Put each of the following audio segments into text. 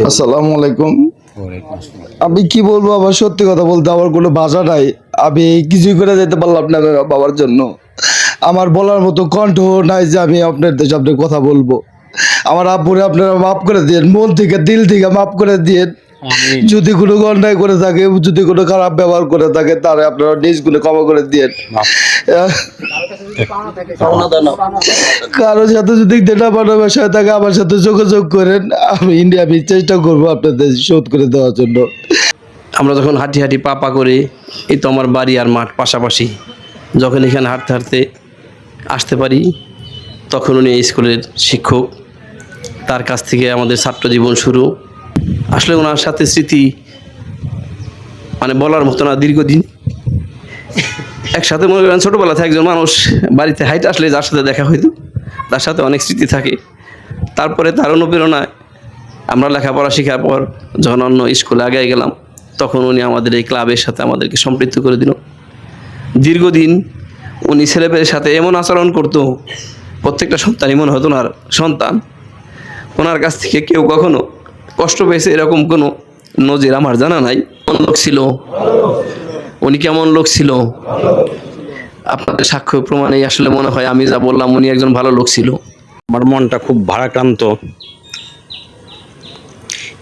আসসালামু আলাইকুম। আমি কি বলবো, আমার সত্যি কথা বলতে আমার কোনো ভাষা নাই। আমি কিছুই করে যেতে পারলাম না বাবার জন্য। আমার বলার মতো কণ্ঠ নাই যে আমি আপনাদের সামনে কথা বলবো। আমার আব্বুরে আপনারা মাফ করে দিন, মন থেকে দিল থেকে মাফ করে দিন। যদি কোনো অন্যায় করে থাকে, যদি কোনো খারাপ ব্যবহার করে থাকে, তাহলে আপনারা নিজ গুলো ক্ষমা করে দিন। কারোর সাথে যদি দেনা পাওনা বিষয় থাকে আমার সাথে যোগাযোগ করেন, আমি চেষ্টা করবো আপনাদের শোধ করে দেওয়ার জন্য। আমরা যখন হাঁটি হাঁটি পা পা করি, এই তো আমার বাড়ি আর মাঠ পাশাপাশি, যখন এখানে হাঁটতে হাঁটতে আসতে পারি তখন উনি এই স্কুলের শিক্ষক। তার কাছ থেকে আমাদের ছাত্র জীবন শুরু। আসলে ওনার সাথে স্মৃতি মানে বলার মতো না, দীর্ঘদিন একসাথে মনে করেন ছোটোবেলাতে একজন মানুষ বাড়িতে হাইটে আসলে যার সাথে দেখা হইতো তার সাথে অনেক স্মৃতি থাকে। তারপরে তার অনুপ্রেরণায় আমরা লেখাপড়া শেখার পর যখন অন্য স্কুলে আগে গেলাম তখন উনি আমাদের এই ক্লাবের সাথে আমাদেরকে সম্পৃক্ত করে দিল। দীর্ঘদিন উনি ছেলেপেলের সাথে এমন আচরণ করতো, প্রত্যেকটা সন্তানই মনে হতো ওনার সন্তান। ওনার কাছ থেকে কেউ কখনো কষ্ট পেয়েছে এরকম কোনো নজির আমার জানা নাই। কেমন লোক ছিল উনি, কেমন লোক ছিল আপনাদের সাক্ষ্য প্রমাণেই আসলে মনে হয় আমি যা বললাম উনি একজন ভালো লোক ছিল। আমার মনটা খুব ভারাক্রান্ত।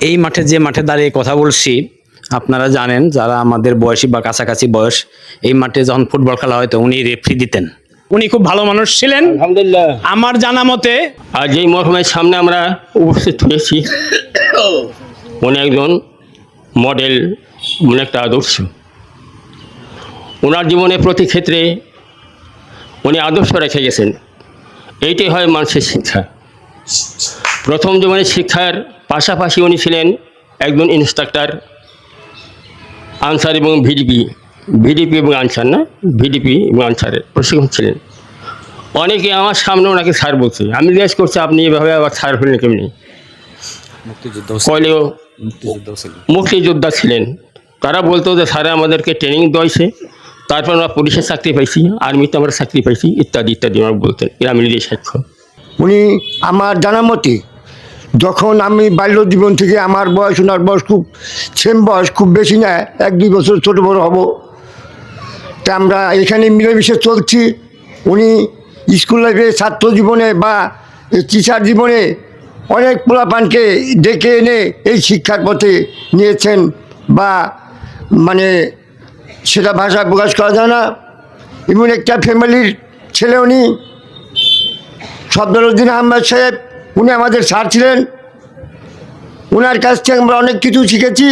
এই মাঠে যে মাঠে দাঁড়িয়ে কথা বলছি, আপনারা জানেন যারা আমাদের বয়সী বা কাছাকাছি বয়স, এই মাঠে যখন ফুটবল খেলা হয়তো উনি রেফারি দিতেন। উনি খুব ভালো মানুষ ছিলেন আলহামদুলিল্লাহ। আমার জানা মতে। আজ এই মরহুমের সামনে আমরা উপস্থিত হয়েছি, উনি একজন মডেল, উনি একটা আদর্শ। ওনার জীবনে প্রতি ক্ষেত্রে উনি আদর্শ রেখে গেছেন। এইটাই হয় মানুষের শিক্ষা। প্রথম জীবনে শিক্ষার পাশাপাশি উনি ছিলেন একজন ইন্সট্রাক্টর, আনসার এবং ভিডিপি এবং আনসার না, ভিডিপি এবং আনসারের প্রশিক্ষণ ছিলেন। অনেকে আমার সামনে ওনাকে স্যার বলছে, আমি জিজ্ঞেস করছি আপনি এভাবে আবার স্যার হলেন কেমনি? কইলেও মুক্তিযোদ্ধা ছিলেন। তারা বলতো যে স্যারে আমাদেরকে ট্রেনিং দিয়েছে, তারপর আমরা পুলিশের চাকরি পাইছি, আর্মিতে আমরা চাকরি পাইছি, ইত্যাদি ইত্যাদি আমরা বলতেন। এরা আমি নিজের সাক্ষ্য। উনি আমার জানা মতে যখন আমি বাল্য জীবন থেকে আমার বয়স, ওনার বয়স খুব সেম বয়স, খুব বেশি না, 1-2 বছর ছোটো বড়ো হব, তা আমরা এখানে মিলেমিশে চলছি। উনি স্কুল লাইফে, ছাত্র জীবনে বা টিচার জীবনে অনেক পোলাপানকে ডেকে এনে এই শিক্ষার পথে নিয়েছেন, বা মানে সেটা ভাষায় প্রকাশ করা যায় না। এমন একটা ফ্যামিলির ছেলে উনি। সফদরউদ্দিন আহমেদ সাহেব, উনি আমাদের স্যার ছিলেন। ওনার কাছ থেকে আমরা অনেক কিছু শিখেছি।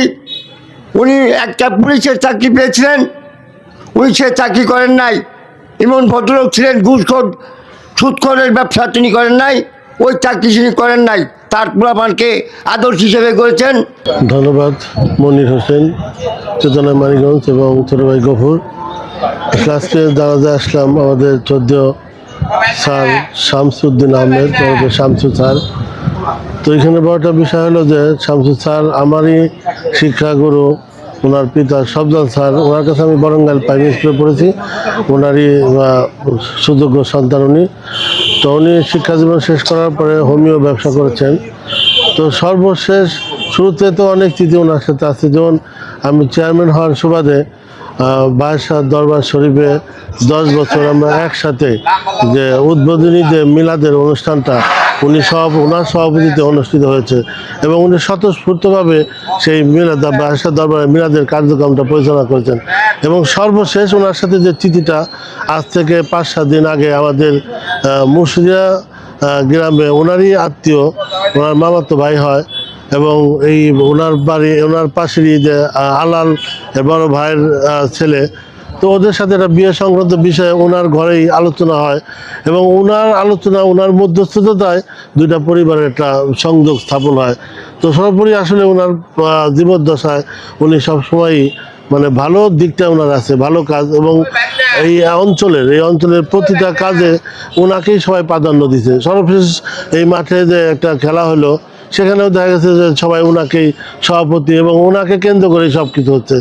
উনি একটা পুলিশের চাকরি পেয়েছিলেন, উনি সে চাকরি করেন নাই। এমন ভদ্রলোক ছিলেন, ঘুষখোর সুদখোরের ব্যবসা তিনি করেন নাই, ওই চাকরি তিনি করেন নাই। তার পোলাপানকে আদর্শ হিসেবে করেছেন। ধন্যবাদ মনির হোসেন, চেতনা মানিগঞ্জ এবং ছোট ভাই গফুর। আজকে জানাজা আসলাম আমাদের 14 স্যার শামসুদ্দিন আহমেদ, আমাদের শামসু স্যার। তো এখানে বড়টা বিষয় হলো যে শামসু স্যার আমারই শিক্ষাগুরু। ওনার পিতা সফদল স্যার, ওনার কাছে আমি বরঙ্গাইল প্রাইমারি স্কুলে পড়েছি। ওনারই সুযোগ্য সন্তান উনি। তো উনি শিক্ষা জীবন শেষ করার পরে হোমিও ব্যবসা করেছেন। তো সর্বশেষ শুরুতে তো অনেক স্মৃতি ওনার সাথে আছে। যেমন আমি চেয়ারম্যান হওয়ার সুবাদে বাদশাহ দরবার শরীফে 10 বছর আমরা একসাথে যে উদ্বোধনী যে মিলাদের অনুষ্ঠানটা ওনার সভাপতিতে অনুষ্ঠিত হয়েছে, এবং উনি স্বতঃস্ফূর্তভাবে সেই বাদশাহ দরবারের মিলাদের কার্যক্রমটা পরিচালনা করেছেন। এবং সর্বশেষ ওনার সাথে যে চিঠিটা আজ থেকে 5-7 দিন আগে আমাদের মুর্শিদা গ্রামে ওনারই আত্মীয়, ওনার মামাতো ভাই হয়, এবং এই ওনার বাড়ি, ওনার পাশেরই যে আলাল বড় ভাইয়ের ছেলে, তো ওদের সাথে একটা বিয়ে সংক্রান্ত বিষয়ে ওনার ঘরেই আলোচনা হয়, এবং ওনার আলোচনা, ওনার মধ্যস্থতায় 2টা পরিবারের একটা সংযোগ স্থাপন হয়। তো সর্বোপরি আসলে ওনার জীবদ্দশায় উনি সবসময়ই মানে ভালো দিকটা ওনার আছে, ভালো কাজ, এবং এই অঞ্চলের প্রতিটা কাজে ওনাকেই সবাই প্রাধান্য দিছে। সর্বশেষ এই মাঠে যে একটা খেলা হলো, সেখানেও দেখা গেছে যে সবাই ওনাকেই সভাপতি, এবং ওনাকে কেন্দ্র করে সব কিছু হচ্ছে।